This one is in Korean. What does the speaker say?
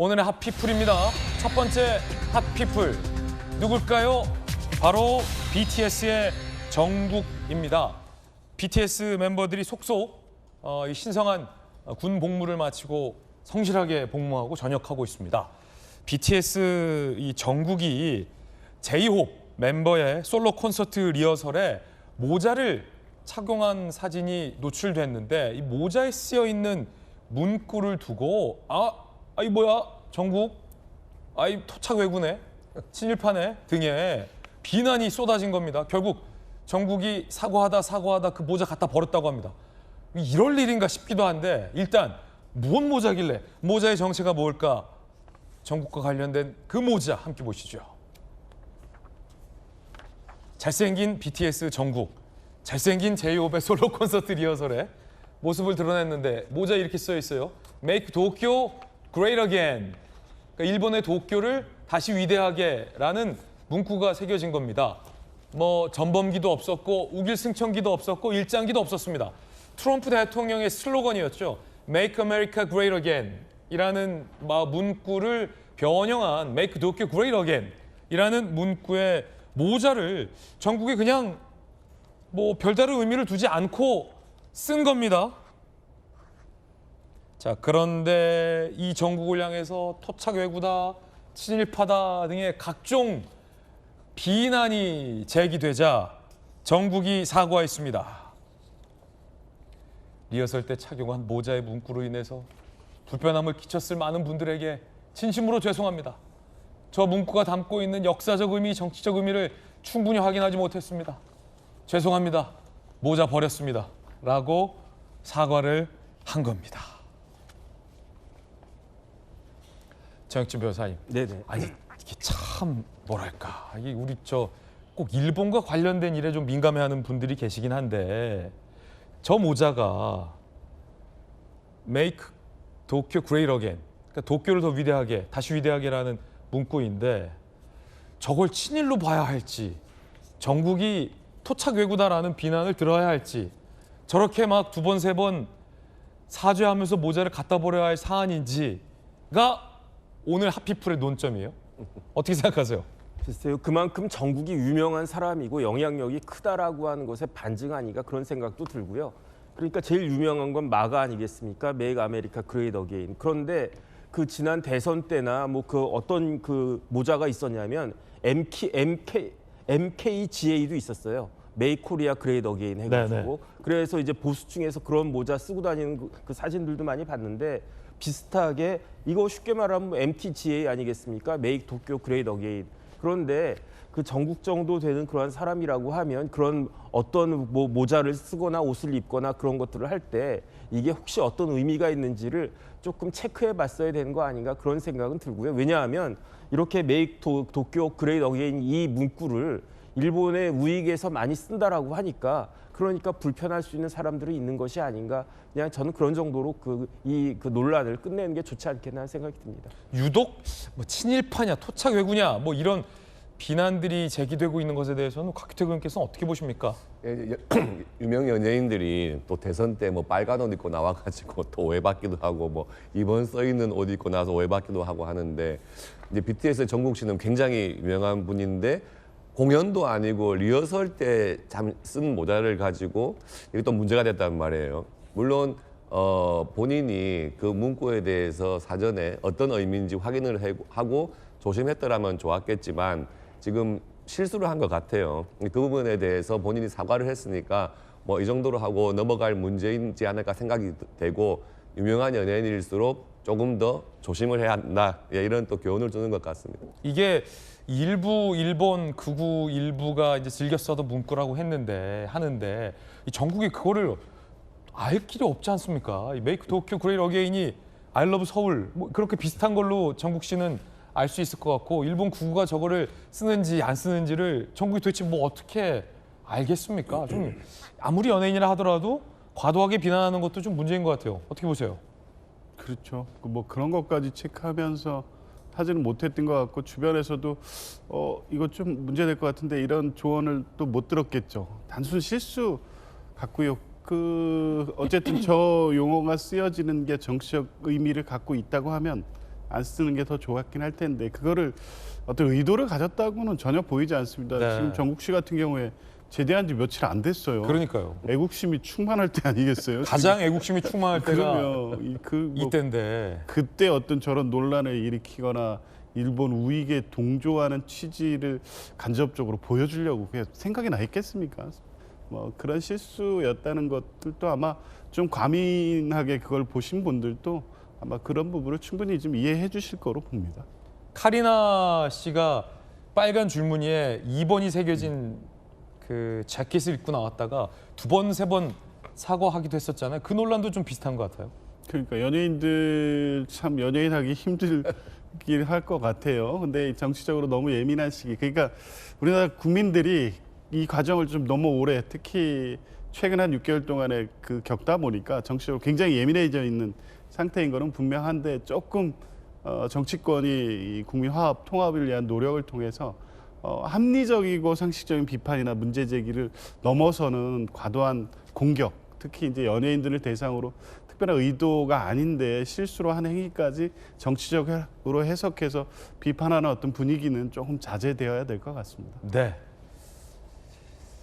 오늘의 핫피플입니다. 첫 번째 핫피플 누굴까요? 바로 BTS의 정국입니다. BTS 멤버들이 속속 이 신성한 군 복무를 마치고 성실하게 복무하고 전역하고 있습니다. BTS 이 정국이 제이홉 멤버의 솔로 콘서트 리허설에 모자를 착용한 사진이 노출됐는데 이 모자에 쓰여 있는 문구를 두고 이 뭐야 정국 이 토착 왜구네 친일파네 등에 비난이 쏟아진 겁니다. 결국 정국이 사과하다 그 모자 갖다 버렸다고 합니다. 이럴 일인가 싶기도 한데 일단 무슨 모자길래 모자의 정체가 뭘까? 정국과 관련된 그 모자 함께 보시죠. 잘생긴 BTS 정국, 잘생긴 제이홉의 솔로 콘서트 리허설에 모습을 드러냈는데 모자에 이렇게 써 있어요. Make Tokyo Great Again. 그러니까 일본의 도쿄를 다시 위대하게라는 문구가 새겨진 겁니다. 뭐 전범기도 없었고 우길승천기도 없었고 일장기도 없었습니다. 트럼프 대통령의 슬로건이었죠. Make America Great Again 이라는 문구를 변형한 Make Tokyo Great Again 이라는 문구의 모자를 정국이 그냥 뭐 별다른 의미를 두지 않고 쓴 겁니다. 자, 그런데 이 정국을 향해서 토착 왜구다, 친일파다 등의 각종 비난이 제기되자 정국이 사과했습니다. 리허설 때 착용한 모자의 문구로 인해서 불편함을 끼쳤을 많은 분들에게 진심으로 죄송합니다. 저 문구가 담고 있는 역사적 의미, 정치적 의미를 충분히 확인하지 못했습니다. 죄송합니다. 모자 버렸습니다. 라고 사과를 한 겁니다. 정혁진 변호사님. 네네. 이게 참 뭐랄까. 이게 우리 꼭 일본과 관련된 일에 좀 민감해하는 분들이 계시긴 한데 저 모자가 Make Tokyo Great Again. 그러니까 도쿄를 더 위대하게, 다시 위대하게라는 문구인데 저걸 친일로 봐야 할지 정국이 토착 왜구다라는 비난을 들어야 할지 저렇게 막 두 번, 세 번 사죄하면서 모자를 갖다 버려야 할 사안인지가 오늘 핫피플의 논점이에요. 어떻게 생각하세요? 글쎄요. 그만큼 정국이 유명한 사람이고 영향력이 크다라고 하는 것의 반증 아닌가 그런 생각도 들고요. 그러니까 제일 유명한 건 마가 아니겠습니까? Make America Great Again. 그런데 그 지난 대선 때나 뭐 그 어떤 그 모자가 있었냐면 MKGA도 있었어요. Make Korea Great Again 해가지고. 그래서 이제 보수층에서 그런 모자 쓰고 다니는 그 사진들도 많이 봤는데 비슷하게 이거 쉽게 말하면 MTGA 아니겠습니까? Make Tokyo Great Again. 그런데 그 정국 정도 되는 그러한 사람이라고 하면 그런 어떤 뭐 모자를 쓰거나 옷을 입거나 그런 것들을 할 때 이게 혹시 어떤 의미가 있는지를 조금 체크해 봤어야 되는 거 아닌가 그런 생각은 들고요. 왜냐하면 이렇게 Make Tokyo Great Again 이 문구를 일본의 우익에서 많이 쓴다라고 하니까 그러니까 불편할 수 있는 사람들이 있는 것이 아닌가. 그냥 저는 그런 정도로 그 논란을 끝내는 게 좋지 않겠나 하는 생각이 듭니다. 유독 뭐 친일파냐, 토착 왜구냐 뭐 이런 비난들이 제기되고 있는 것에 대해서는 곽규태 의원께서는 어떻게 보십니까? 유명 연예인들이 또 대선 때 뭐 빨간 옷 입고 나와가지고 또 오해받기도 하고 뭐 이번 써 있는 옷 입고 나와서 오해받기도 하고 하는데 이제 BTS의 정국 씨는 굉장히 유명한 분인데 공연도 아니고 리허설 때 쓴 모자를 가지고 이게 또 문제가 됐단 말이에요. 물론 본인이 그 문구에 대해서 사전에 어떤 의미인지 확인을 하고 조심했더라면 좋았겠지만 지금 실수를 한 것 같아요. 그 부분에 대해서 본인이 사과를 했으니까 뭐 이 정도로 하고 넘어갈 문제이지 않을까 생각이 되고 유명한 연예인일수록 조금 더 조심을 해야 한다. 이런 또 교훈을 주는 것 같습니다. 이게 일부 일본 극우 일부가 이제 즐겨 써던 문구라고 하는데 이 정국이 그거를 알 길이 없지 않습니까? 이 Make Tokyo Great Again이 I Love 서울 뭐 그렇게 비슷한 걸로 정국 씨는 알 수 있을 것 같고 일본 극우가 저거를 쓰는지 안 쓰는지를 정국이 도대체 뭐 어떻게 알겠습니까? 좀 아무리 연예인이라 하더라도 과도하게 비난하는 것도 좀 문제인 것 같아요. 어떻게 보세요? 그렇죠. 뭐 그런 것까지 체크하면서 하지는 못했던 것 같고 주변에서도 이거 좀 문제될 것 같은데 이런 조언을 또 못 들었겠죠. 단순 실수 같고요. 어쨌든 저 용어가 쓰여지는 게 정치적 의미를 갖고 있다고 하면 안 쓰는 게 더 좋았긴 할 텐데 그거를 어떤 의도를 가졌다고는 전혀 보이지 않습니다. 네. 지금 정국 씨 같은 경우에 제대한 지 며칠 안 됐어요. 그러니까요. 애국심이 충만할 때 아니겠어요? 가장 애국심이 충만할 때가 그러면 뭐 이때인데. 그때 어떤 저런 논란을 일으키거나 일본 우익에 동조하는 취지를 간접적으로 보여주려고 그냥 생각이 나 있겠습니까? 뭐 그런 실수였다는 것들도 아마 좀 과민하게 그걸 보신 분들도 아마 그런 부분을 충분히 좀 이해해 주실 거로 봅니다. 카리나 씨가 빨간 줄무늬에 2번이 새겨진 그 자켓을 입고 나왔다가 2번, 3번 사과하기도 했었잖아요. 그 논란도 좀 비슷한 것 같아요. 그러니까 연예인들 참 연예인하기 힘들긴 할 것 같아요. 근데 정치적으로 너무 예민한 시기. 그러니까 우리나라 국민들이 이 과정을 좀 너무 오래 특히 최근 한 6개월 동안에 그 겪다 보니까 정치적으로 굉장히 예민해져 있는 상태인 거는 분명한데 조금 정치권이 이 국민 화합, 통합을 위한 노력을 통해서 합리적이고 상식적인 비판이나 문제 제기를 넘어서는 과도한 공격, 특히 이제 연예인들을 대상으로 특별한 의도가 아닌데 실수로 한 행위까지 정치적으로 해석해서 비판하는 어떤 분위기는 조금 자제되어야 될 것 같습니다. 네.